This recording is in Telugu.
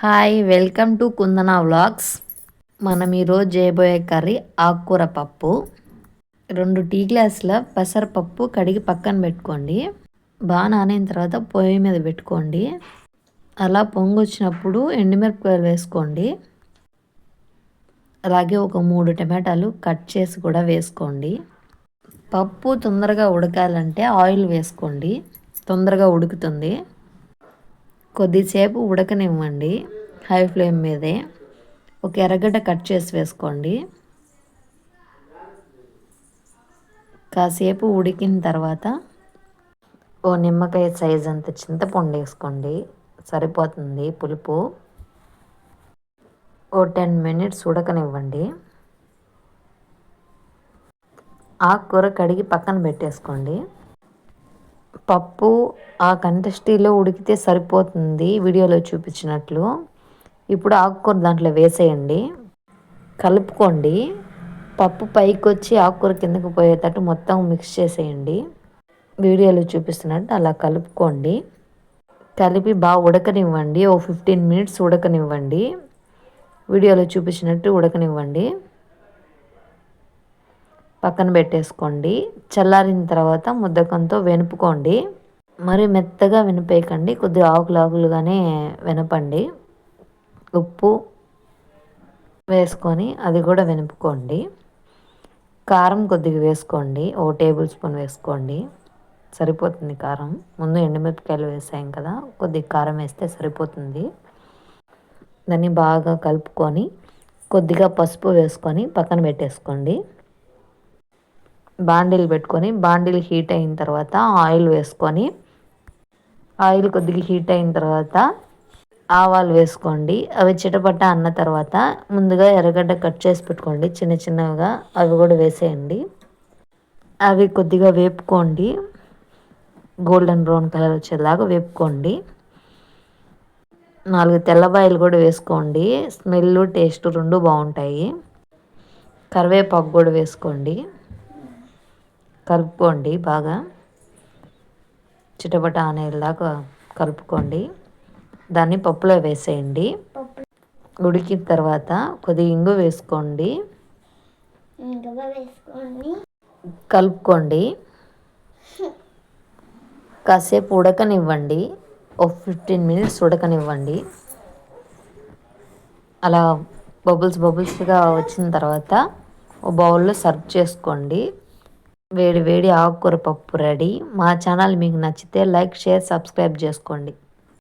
Hi, welcome to Kundana vlogs. మనం ఈరోజు చేయబోయే కర్రీ ఆకుకూర పప్పు. 2 టీ గ్లాసుల పెసరపప్పు కడిగి పక్కన పెట్టుకోండి. బాగా నానిన తర్వాత పొయ్యి మీద పెట్టుకోండి. అలా పొంగొచ్చినప్పుడు ఎండుమిరపకాయలు వేసుకోండి. అలాగే ఒక 3 టమాటాలు కట్ చేసి కూడా వేసుకోండి. పప్పు తొందరగా ఉడకాలంటే ఆయిల్ వేసుకోండి, తొందరగా ఉడుకుతుంది. కొద్దిసేపు ఉడకనివ్వండి హై ఫ్లేమ్ మీదే. ఒక ఎర్రగడ్డ కట్ చేసి వేసుకోండి. కాసేపు ఉడికిన తర్వాత ఓ నిమ్మకాయ సైజ్ అంత చింతపండు వేసుకోండి, సరిపోతుంది పులుపు. ఓ 10 మినిట్స్ ఉడకనివ్వండి. ఆకుకూర కడిగి పక్కన పెట్టేసుకోండి. పప్పు ఆ కంటెస్టీలో ఉడికితే సరిపోతుంది, వీడియోలో చూపించినట్లు. ఇప్పుడు ఆకుకూర దాంట్లో వేసేయండి, కలుపుకోండి. పప్పు పైకి వచ్చి ఆకుకూర కిందకు పోయేటట్టు మొత్తం మిక్స్ చేసేయండి. వీడియోలో చూపిస్తున్నట్టు అలా కలుపుకోండి. కలిపి బాగా ఉడకనివ్వండి. ఓ 15 మినిట్స్ ఉడకనివ్వండి. వీడియోలో చూపించినట్టు ఉడకనివ్వండి. పక్కన పెట్టేసుకోండి. చల్లారిన తర్వాత ముద్దకంతో వెనుపుకోండి. మరి మెత్తగా వినిపేయకండి, కొద్దిగా ఆకులాకులుగానే వినపండి. ఉప్పు వేసుకొని అది కూడా వెనుపుకోండి. కారం కొద్దిగా వేసుకోండి, ఓ టేబుల్ స్పూన్ వేసుకోండి, సరిపోతుంది కారం. ముందు ఎండుమిరపకాయలు వేసాం కదా, కొద్దిగా కారం వేస్తే సరిపోతుంది. దాన్ని బాగా కలుపుకొని కొద్దిగా పసుపు వేసుకొని పక్కన పెట్టేసుకోండి. బాండీలు పెట్టుకొని బాండీలు హీట్ అయిన తర్వాత ఆయిల్ వేసుకొని, ఆయిల్ కొద్దిగా హీట్ అయిన తర్వాత ఆవాలు వేసుకోండి. అవి చిటపట అన్న తర్వాత ముందుగా ఎర్రగడ్డ కట్ చేసి పెట్టుకోండి చిన్న చిన్నగా, అవి కూడా వేసేయండి. అవి కొద్దిగా వేపుకోండి, గోల్డెన్ బ్రౌన్ కలర్ వచ్చేలాగా వేపుకోండి. 4 తెల్లబాయలు కూడా వేసుకోండి, స్మెల్ టేస్ట్ 2 బాగుంటాయి. కరివేపాకు కూడా వేసుకోండి, కలుపుకోండి. బాగా చిటపట అనేలాగా కలుపుకోండి. దాన్ని పప్పులో వేసేయండి. ఉడికిన తర్వాత కొద్దిగా ఇంగు వేసుకోండి, కలుపుకోండి. కాసేపు ఉడకనివ్వండి, ఒక 15 మినిట్స్ ఉడకనివ్వండి. అలా బబుల్స్గా వచ్చిన తర్వాత ఒక బౌల్లో సర్వ్ చేసుకోండి. వేడి వేడి ఆకుకూర పప్పు రెడీ. మా ఛానల్ మీకు నచ్చితే లైక్, షేర్, సబ్స్క్రైబ్ చేసుకోండి.